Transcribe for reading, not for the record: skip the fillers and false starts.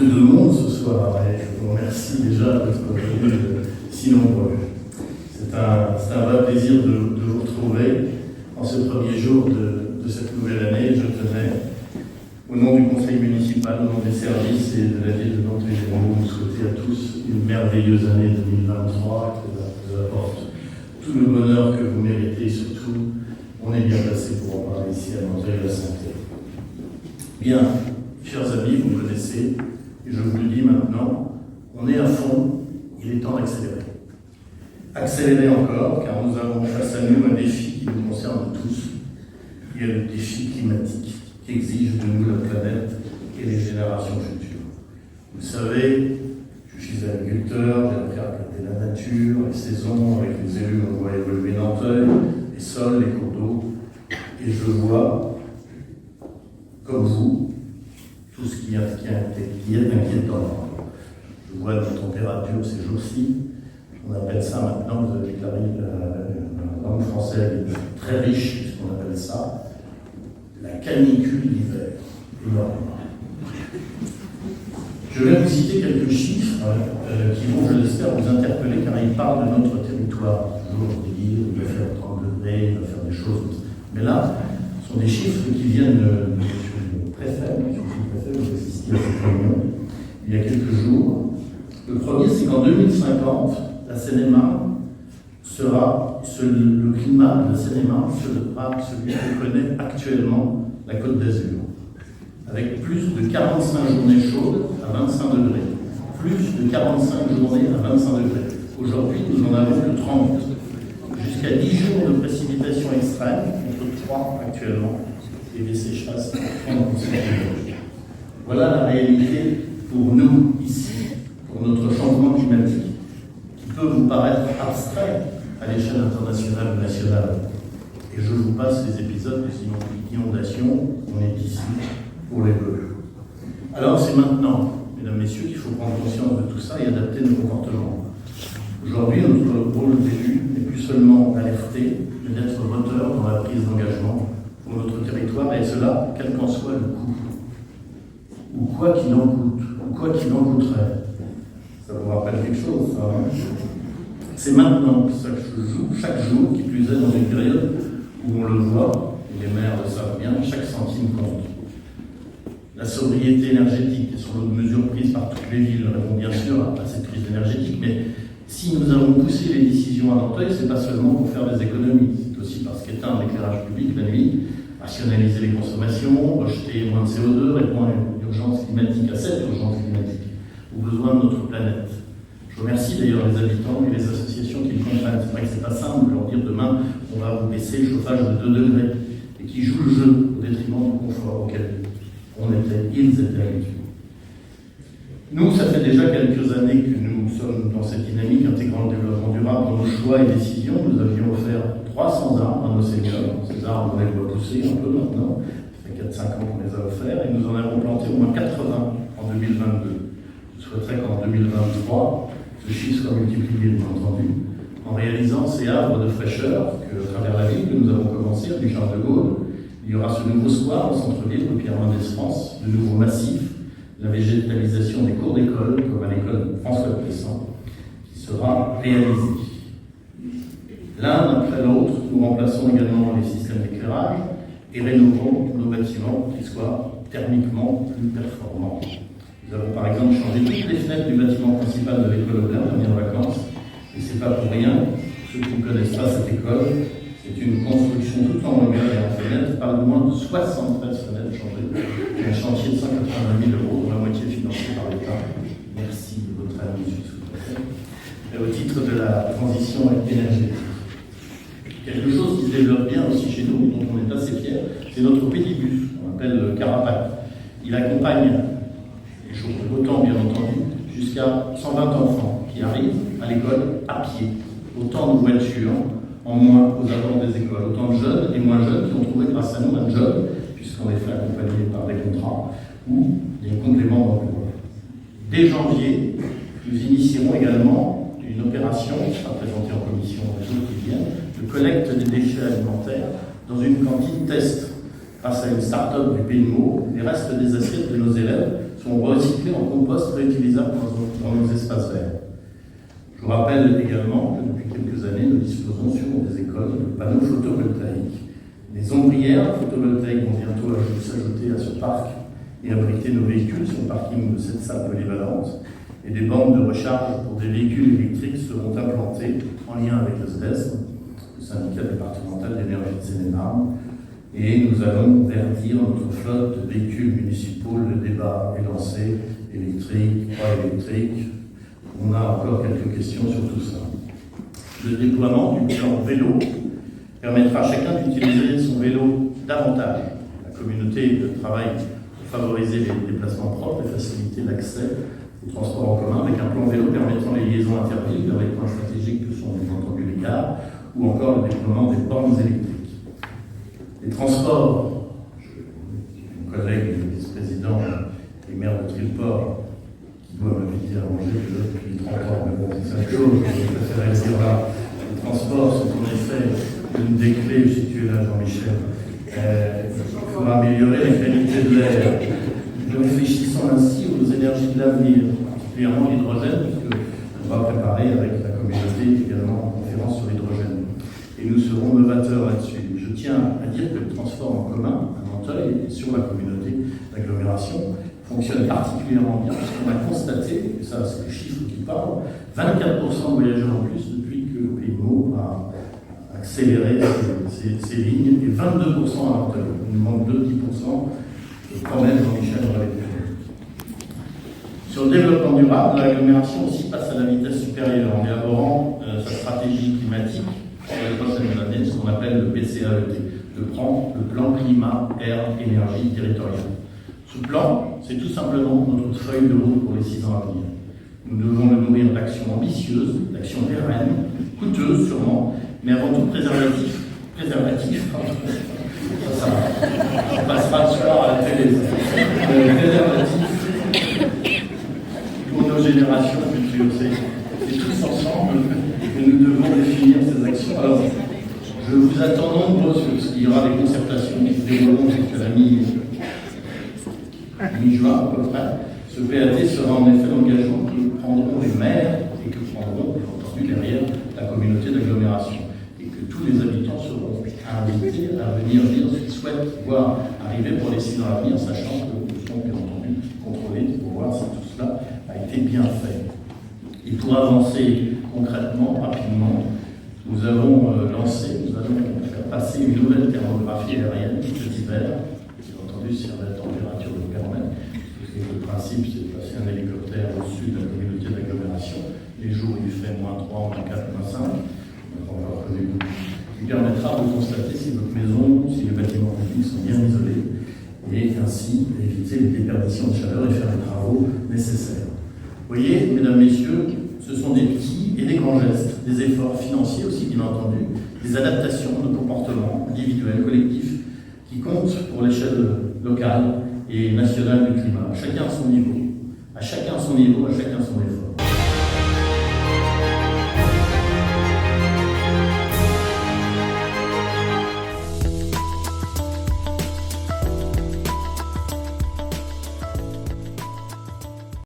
que de monde ce soir, et je vous remercie déjà d'être venus si nombreux. C'est un vrai plaisir de vous retrouver en ce premier jour de cette nouvelle année. Je tenais, au nom du conseil municipal, au nom des services et de la ville de Nantes et de vous souhaiter à tous une merveilleuse année 2023, que vous apporte tout le bonheur que vous méritez, et surtout, on est bien placé pour en parler ici à Nantes et la santé. Bien, chers amis, vous me connaissez, et je vous le dis maintenant, on est à fond, il est temps d'accélérer. Accélérer encore, car nous avons face à nous un défi qui nous concerne tous. Il y a le défi climatique qui exige de nous la planète et les générations futures. Vous savez, je suis agriculteur, j'ai appris à regarder la nature, les saisons, avec les élus, on voit évoluer Nanteuil, les sols, les cours d'eau, et je vois, comme vous, tout ce qui est inquiétant. Je vois nos températures ces jours-ci. On appelle ça maintenant, vous avez déclaré la langue française est très riche, puisqu'on appelle ça la canicule d'hiver. Énorme. Je vais vous citer quelques chiffres qui vont, je l'espère, vous interpeller, car ils parlent de notre territoire. Toujours dire, il va faire 30 degrés, il va faire des choses. Mais là, ce sont des chiffres qui viennent de M. le préfet, vous assistez à cette réunion, il y a quelques jours. Le premier, c'est qu'en 2050, la Seine-et-Marne sera, le climat de la Seine-et-Marne sera celui que connaît actuellement la Côte d'Azur, avec plus de 45 journées chaudes à 25 degrés, plus de 45 journées à 25 degrés. Aujourd'hui, nous en avons que 30, jusqu'à 10 jours de précipitations extrêmes, contre 3 actuellement, et des sécheresses en conséquence. Voilà la réalité pour nous ici, pour notre changement climatique, qui peut vous paraître abstrait à l'échelle internationale ou nationale. Et je vous passe les épisodes des inondations, on est ici pour les bleus. Alors c'est maintenant, mesdames, messieurs, qu'il faut prendre conscience de tout ça et adapter nos comportements. Aujourd'hui, notre rôle d'élu n'est plus seulement d'alerter, mais d'être moteur dans la prise d'engagement pour notre territoire, et cela, quel qu'en soit le coût, ou quoi qu'il en coûte, ou quoi qu'il en coûterait. Ça vous rappelle quelque chose, ça, hein? C'est maintenant, chaque jour, qui plus est dans une période où on le voit, et les maires le savent bien, chaque centime compte. La sobriété énergétique, et sur d'autres mesures prises par toutes les villes, répond bien sûr à cette crise énergétique, mais si nous avons poussé les décisions à Nanteuil, ce n'est pas seulement pour faire des économies, c'est aussi parce qu'éteindre l'éclairage public la nuit, rationaliser les consommations, rejeter moins de CO2, répondre à une urgence climatique, à cette urgence climatique, aux besoins de notre planète. Je remercie d'ailleurs les habitants et les associations qui le comprennent. C'est vrai que c'est pas simple de leur dire demain on va vous baisser le chauffage de 2 degrés et qui jouent le jeu au détriment du confort auquel ils étaient habitués. Nous, ça fait déjà quelques années que nous sommes dans cette dynamique intégrant le développement durable dans nos choix et décisions. Nous avions offert 300 arbres à nos seniors. Ces arbres, on les voit pousser un peu maintenant. Ça fait 4-5 ans qu'on les a offerts et nous en avons planté au moins 80 en 2022. Je souhaiterais qu'en 2023, ce chiffre soit multiplié, bien entendu, en réalisant ces havres de fraîcheur que, à travers la ville, que nous avons commencé, rue Charles de Gaulle. Il y aura ce nouveau square au centre-ville, rue Pierre-Mendès-France, de nouveaux massifs, la végétalisation des cours d'école, comme à l'école François Pessan, qui sera réalisée. L'un après l'autre, nous remplaçons également les systèmes d'éclairage et rénovons nos bâtiments qui soient thermiquement plus performants. Nous avons par exemple changé toutes les fenêtres du bâtiment principal de l'école Aubert dernière vacances, et c'est pas pour rien. Ceux qui ne connaissent pas cette école, c'est une construction toute en longueur et en fenêtres, pas moins de 73 fenêtres changées, un chantier de 180 000 €, dont la moitié financée par l'État. Merci de votre aide, monsieur le sous-préfet. Au titre de la transition énergétique. Quelque chose qui se développe bien aussi chez nous, dont on est assez fiers, c'est notre pédibus, qu'on appelle le Carapac. Il accompagne les jours de beau temps, bien entendu, jusqu'à 120 enfants qui arrivent à l'école à pied. Autant de voitures en moins aux abords des écoles, autant de jeunes et moins jeunes qui ont trouvé grâce à nous un job, puisqu'on est fait accompagner par des contrats ou des compléments d'emploi. Dès janvier, nous initierons également une opération qui sera présentée en commission les jours qui viennent, de collecte des déchets alimentaires dans une cantine test. Grâce à une start-up du Pays de Meaux, les restes des assiettes de nos élèves sont recyclés en compost réutilisable dans nos espaces verts. Je vous rappelle également que depuis quelques années, nous disposons sur des écoles de panneaux photovoltaïques. Les ombrières photovoltaïques vont bientôt s'ajouter à ce parc et abriter nos véhicules sur le parking de cette salle polyvalente. Et des bornes de recharge pour des véhicules électriques seront implantées en lien avec le SDES, le syndicat départemental d'énergie de Seine-et-Marne. Et nous allons verdir notre flotte de véhicules municipaux. Le débat est lancé, électrique, pas électrique. On a encore quelques questions sur tout ça. Le déploiement du plan vélo permettra à chacun d'utiliser son vélo davantage. La communauté de travail pour favoriser les déplacements propres et faciliter l'accès aux transports en commun avec un plan vélo permettant les liaisons intervilles vers les points stratégiques que sont bien entendu les gares ou encore le déploiement des bornes électriques. Les transports, mon collègue le vice-président et maire de Triport qui doit m'inviter à manger depuis 30 ans, mais bon, c'est la chose, je préfère le dire là. Les transports sont en effet une des clés, si tu es là Jean-Michel, pour améliorer la qualité de l'air. Nous réfléchissons ainsi aux énergies de l'avenir, particulièrement l'hydrogène, puisqu'on va préparer avec la communauté également une conférence sur l'hydrogène. Et nous serons novateurs là-dessus. Je tiens à dire que le transport en commun à Nanteuil et sur la communauté d'agglomération fonctionne particulièrement bien, puisqu'on a constaté, et ça c'est les chiffres qui parlent, 24% de voyageurs en plus depuis que le PMO a accéléré ces lignes, et 22% à Nanteuil. Il nous manque 2-10%. Je promets, Jean-Michel, on va les faire. Sur le développement durable, l'agglomération aussi passe à la vitesse supérieure en élaborant sa stratégie climatique pour les prochaines années, ce qu'on appelle le PCAET, le plan climat, air, énergie territoriale. Ce plan, c'est tout simplement notre feuille de route pour les 6 ans à venir. Nous devons le nourrir d'actions ambitieuses, d'actions pérennes, coûteuses sûrement, mais avant tout préservatif, pardon. Ça, on passera le soir à la télé. Préservatif pour nos générations futures. C'est tous ensemble que nous devons définir ces actions. Alors, je vous attends nombreux parce qu'il y aura des concertations qui se dérouleront jusqu'à la mi-juin à peu près. Ce PAT sera en effet l'engagement que prendront les maires et que prendront, bien entendu, derrière la communauté d'agglomération. Et que tous les habitants seront invités à venir dire ce qu'ils souhaitent voir arriver pour les 6 ans à venir, sachant que nous serons bien entendu contrôlés pour voir si tout cela a été bien fait. Et pour avancer concrètement, rapidement, nous allons faire passer une nouvelle thermographie aérienne cet hiver, bien entendu si la température le permet, parce que le principe c'est de passer un hélicoptère au-dessus de la communauté d'agglomération. Les jours il fait -3, -4, -5, qui permettra de constater si votre maison, si les bâtiments publics sont bien isolés, et ainsi éviter les déperditions de chaleur et faire les travaux nécessaires. Vous voyez, mesdames, messieurs, ce sont des petits et des grands gestes, des efforts financiers aussi, bien entendu, des adaptations de comportements individuels, collectifs, qui comptent pour l'échelle locale et nationale du climat. Chacun à son niveau, à chacun son niveau, à chacun son effort.